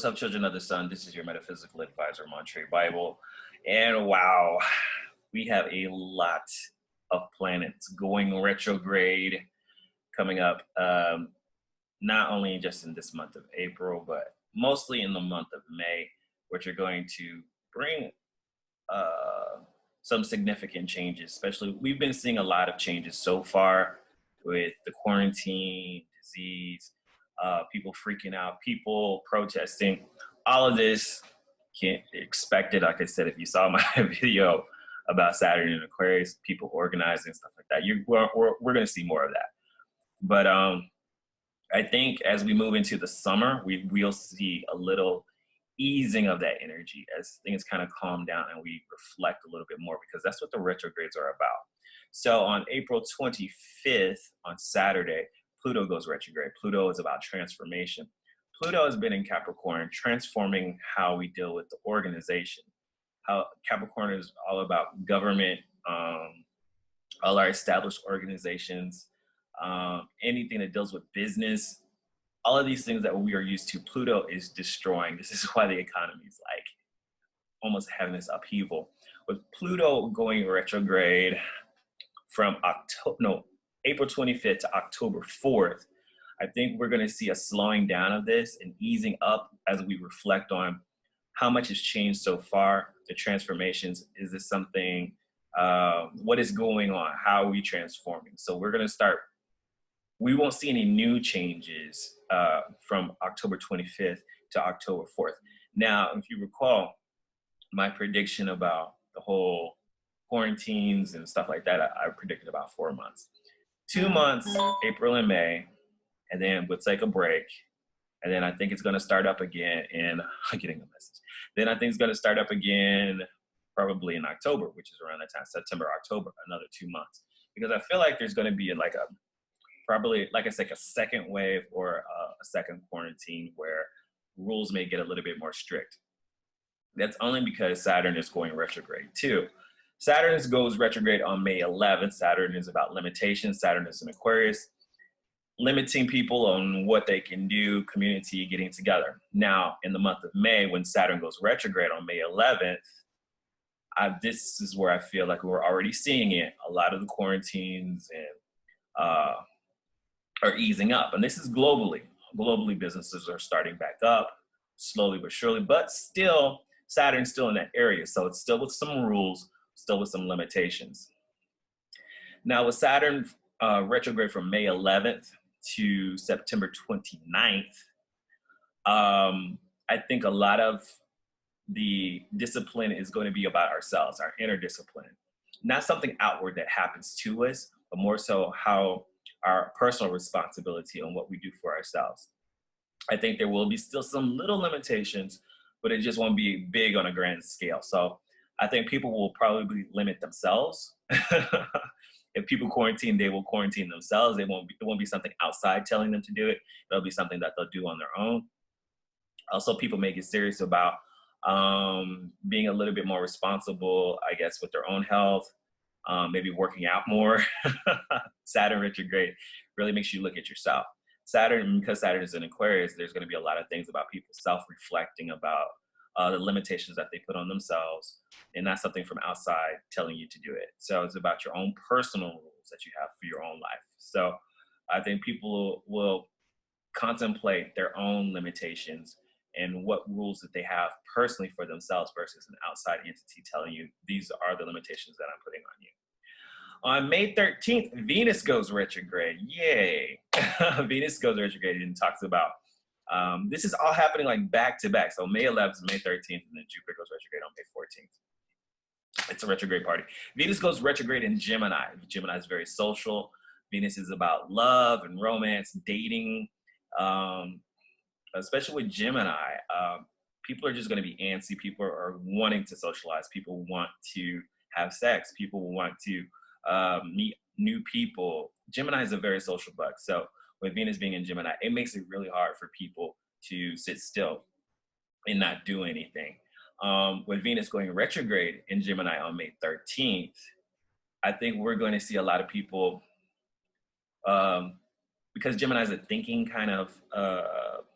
What's up, children of the sun? This is your metaphysical advisor, Montre Bible. And wow, we have a lot of planets going retrograde coming up, not only just in this month of April, but mostly in the month of May, which are going to bring some significant changes. Especially, we've been seeing a lot of changes so far with the quarantine, disease, people freaking out, people protesting. All of this can't expect it. Like I said, if you saw my video about Saturn and Aquarius, people organizing, stuff like that, we're going to see more of that. But I think as we move into the summer, we'll see a little easing of that energy as things kind of calm down and we reflect a little bit more, because that's what the retrogrades are about. So on April 25th, on Saturday, Pluto goes retrograde. Pluto is about transformation. Pluto has been in Capricorn, transforming how we deal with the organization. How Capricorn is all about government, all our established organizations, anything that deals with business, all of these things that we are used to, Pluto is destroying. This is why the economy is like almost having this upheaval. With Pluto going retrograde from April 25th to October 4th, I think we're going to see a slowing down of this and easing up as we reflect on how much has changed so far, the transformations. Is this something, what is going on? How are we transforming? So we're going to start, we won't see any new changes from October 25th to October 4th. Now, if you recall my prediction about the whole quarantines and stuff like that, I predicted about 4 months. 2 months, April and May, and then we'll take a break. And then I think it's going to start up again in, I'm getting a message. Then I think it's going to start up again probably in October, which is around that time, September, October, another 2 months. Because I feel like there's going to be like probably, like I said, a second wave or a second quarantine where rules may get a little bit more strict. That's only because Saturn is going retrograde too. Saturn goes retrograde on May 11th. Saturn is about limitations. Saturn is in Aquarius, limiting people on what they can do, community getting together. Now, in the month of May, when Saturn goes retrograde on May 11th, this is where I feel like we're already seeing it. A lot of the quarantines and are easing up. And this is globally. Globally, businesses are starting back up, slowly but surely, but still, Saturn's still in that area. So it's still with some rules, still with some limitations. Now with Saturn retrograde from May 11th to September 29th, I think a lot of the discipline is going to be about ourselves, our inner discipline. Not something outward that happens to us, but more so how our personal responsibility on what we do for ourselves. I think there will be still some little limitations, but it just won't be big on a grand scale. So I think people will probably limit themselves. If people quarantine, they will quarantine themselves. It won't be something outside telling them to do it. It'll be something that they'll do on their own. Also, people may get serious about being a little bit more responsible, I guess, with their own health, maybe working out more. Saturn retrograde really makes you look at yourself. Saturn, because Saturn is in Aquarius, there's going to be a lot of things about people self-reflecting about the limitations that they put on themselves, and not something from outside telling you to do it. So it's about your own personal rules that you have for your own life. So I think people will contemplate their own limitations and what rules that they have personally for themselves versus an outside entity telling you these are the limitations that I'm putting on you. On May 13th, Venus goes retrograde. Yay. Venus goes retrograde and talks about, this is all happening like back to back. So May 11th, May 13th, and then Jupiter goes retrograde on May 14th. It's a retrograde party. Venus goes retrograde in Gemini. Gemini is very social. Venus is about love and romance, dating, especially with Gemini. People are just going to be antsy. People are wanting to socialize. People want to have sex. People want to meet new people. Gemini is a very social bug. So with Venus being in Gemini, it makes it really hard for people to sit still and not do anything. With Venus going retrograde in Gemini on May 13th, I think we're going to see a lot of people, because Gemini is a thinking kind of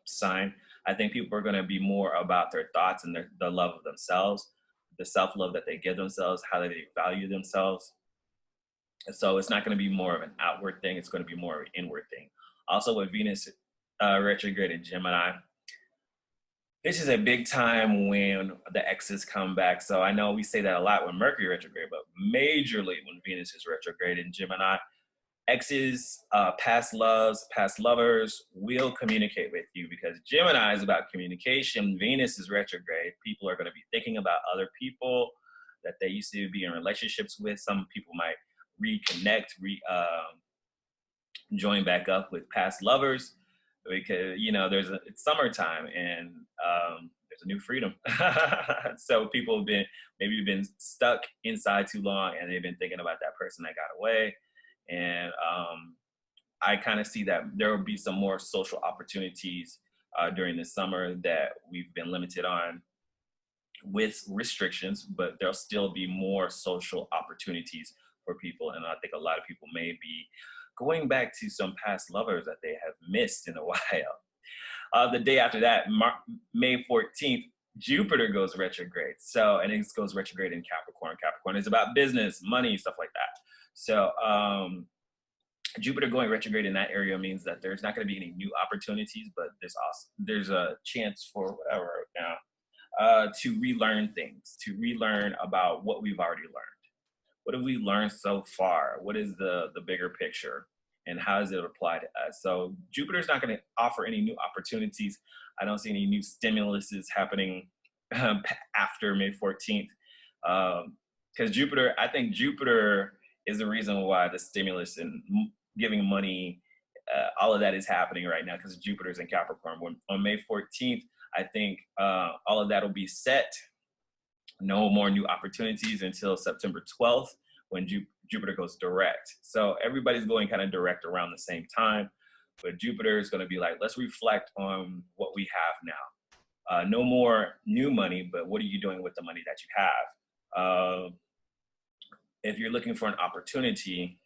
sign, I think people are going to be more about their thoughts and the love of themselves, the self-love that they give themselves, how they value themselves. And so it's not going to be more of an outward thing. It's going to be more of an inward thing. Also with Venus retrograde in Gemini, this is a big time when the exes come back. So I know we say that a lot when Mercury retrograde, but majorly when Venus is retrograde in Gemini, exes, past loves, past lovers will communicate with you because Gemini is about communication. Venus is retrograde. People are going to be thinking about other people that they used to be in relationships with. Some people might reconnect, join back up with past lovers because, you know, it's summertime and there's a new freedom. So people have been stuck inside too long and they've been thinking about that person that got away. And I kind of see that there will be some more social opportunities during the summer that we've been limited on with restrictions, but there'll still be more social opportunities for people. And I think a lot of people may be going back to some past lovers that they have missed in a while. The day after that, May 14th, Jupiter goes retrograde. So, and it goes retrograde in Capricorn. Capricorn is about business, money, stuff like that. So Jupiter going retrograde in that area means that there's not going to be any new opportunities, but there's a chance for whatever now to relearn things, to relearn about what we've already learned. What have we learned so far? What is the bigger picture? And how does it apply to us? So Jupiter's not going to offer any new opportunities. I don't see any new stimuluses happening after May 14th. Because I think Jupiter is the reason why the stimulus and giving money, all of that is happening right now because Jupiter's in Capricorn. On May 14th, I think all of that will be set. No more new opportunities until September 12th when Jupiter goes direct. So everybody's going kind of direct around the same time, but Jupiter is going to be like, let's reflect on what we have now. No more new money, but what are you doing with the money that you have? If you're looking for an opportunity,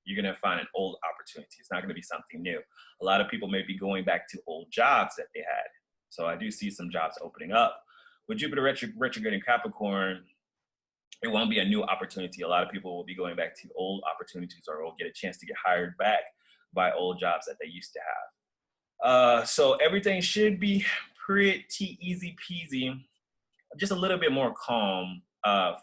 you're going to find an old opportunity. It's not going to be something new. A lot of people may be going back to old jobs that they had. So I do see some jobs opening up. With Jupiter retrograde in Capricorn, it won't be a new opportunity. A lot of people will be going back to old opportunities or will get a chance to get hired back by old jobs that they used to have. So everything should be pretty easy peasy, just a little bit more calm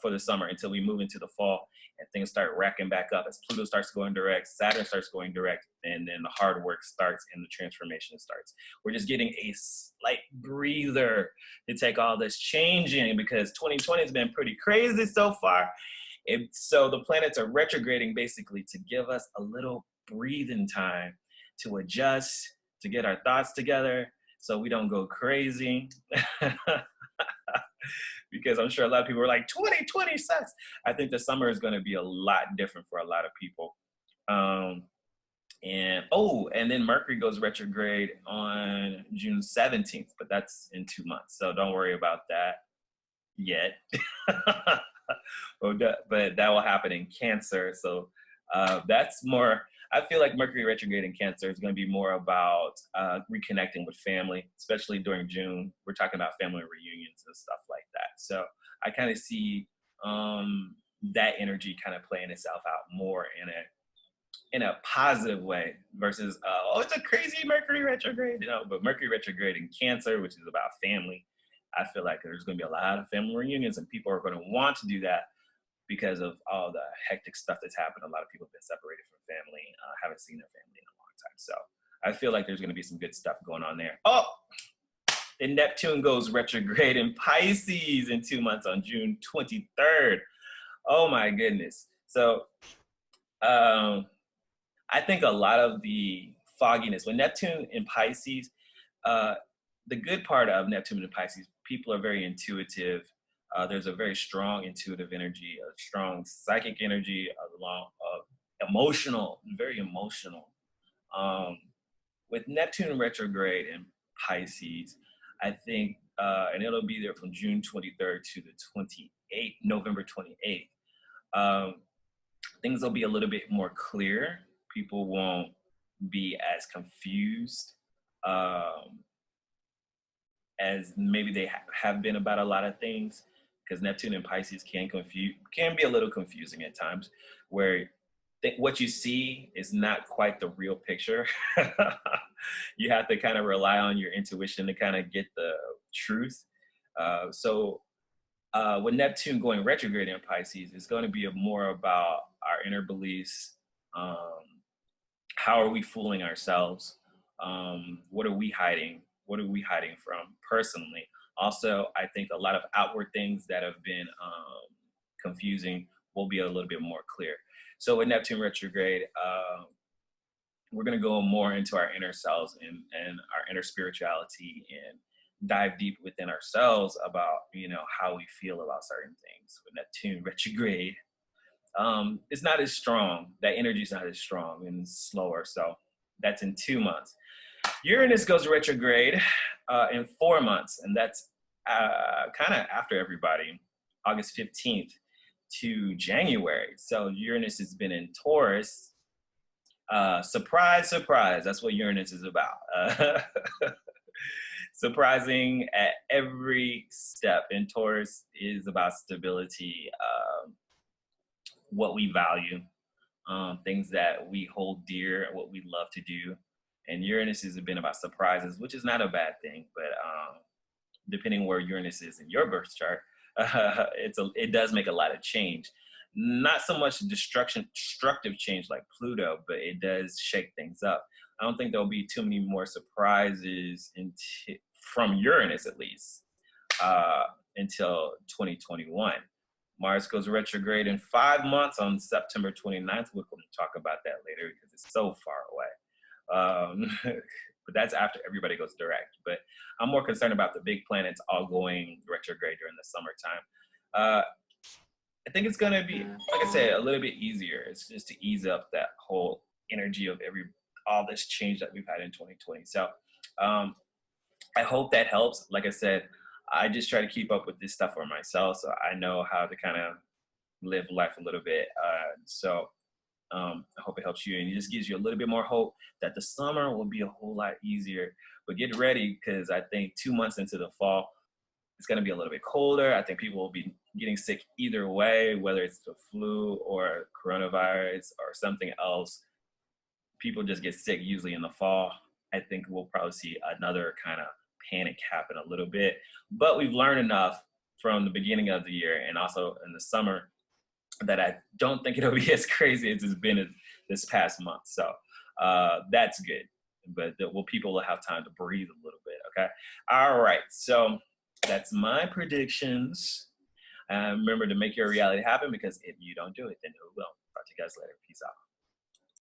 for the summer until we move into the fall and things start racking back up as Pluto starts going direct, Saturn starts going direct, and then the hard work starts and the transformation starts. We're just getting a slight breather to take all this changing because 2020 has been pretty crazy so far. So the planets are retrograding basically to give us a little breathing time to adjust, to get our thoughts together so we don't go crazy. Because I'm sure a lot of people are like, 2020 sucks. I think the summer is going to be a lot different for a lot of people. And then Mercury goes retrograde on June 17th, but that's in 2 months. So don't worry about that yet. But that will happen in Cancer. So that's more, I feel like Mercury retrograde in Cancer is going to be more about reconnecting with family, especially during June. We're talking about family reunions and stuff like that. So I kind of see that energy kind of playing itself out more in a positive way versus, it's a crazy Mercury retrograde, but Mercury retrograde in Cancer, which is about family. I feel like there's going to be a lot of family reunions and people are going to want to do that because of all the hectic stuff that's happened. A lot of people have been separated from family, haven't seen their family in a long time. So I feel like there's going to be some good stuff going on there. Oh, and Neptune goes retrograde in Pisces in 2 months on June 23rd. Oh my goodness. So I think a lot of the fogginess, when Neptune in Pisces, the good part of Neptune in Pisces, people are very intuitive. There's a very strong intuitive energy, a strong psychic energy, emotional, very emotional. With Neptune retrograde in Pisces, I think, and it'll be there from June 23rd to the 28th, November 28th. Things will be a little bit more clear. People won't be as confused. as maybe they have been about a lot of things, because Neptune and Pisces can be a little confusing at times, where what you see is not quite the real picture. You have to kind of rely on your intuition to kind of get the truth. With Neptune going retrograde in Pisces, it's going to be more about our inner beliefs. Um, how are we fooling ourselves? What are we hiding? What are we hiding from personally? Also, I think a lot of outward things that have been confusing will be a little bit more clear. So with Neptune retrograde, we're going to go more into our inner selves and our inner spirituality, and dive deep within ourselves about, how we feel about certain things. With Neptune retrograde, it's not as strong. That energy is not as strong and slower. So that's in 2 months. Uranus goes retrograde in 4 months, and that's kind of after everybody, August 15th to January. So Uranus has been in Taurus. Surprise, surprise. That's what Uranus is about. Surprising at every step. In Taurus is about stability, what we value, things that we hold dear, what we love to do. And Uranus has been about surprises, which is not a bad thing, but depending where Uranus is in your birth chart, it does make a lot of change. Not so much destructive change like Pluto, but it does shake things up. I don't think there'll be too many more surprises from Uranus, at least, until 2021. Mars goes retrograde in 5 months on September 29th. We're going to talk about that later because it's so far away. But that's after everybody goes direct. But I'm more concerned about the big planets all going retrograde during the summertime. I think it's going to be, like I said, a little bit easier. It's just to ease up that whole energy of all this change that we've had in 2020. So I hope that helps. Like I said, I just try to keep up with this stuff for myself, so I know how to kind of live life a little bit. I hope it helps you, and it just gives you a little bit more hope that the summer will be a whole lot easier. But get ready, because I think 2 months into the fall, it's going to be a little bit colder. I think people will be getting sick either way, whether it's the flu or coronavirus or something else. People just get sick usually in the fall. I think we'll probably see another kind of panic happen a little bit. But we've learned enough from the beginning of the year and also in the summer that I don't think it'll be as crazy as it's been this past month. So that's good. But people will have time to breathe a little bit, okay? All right, so that's my predictions. Remember to make your reality happen, because if you don't do it, then who will? Talk to you guys later. Peace out.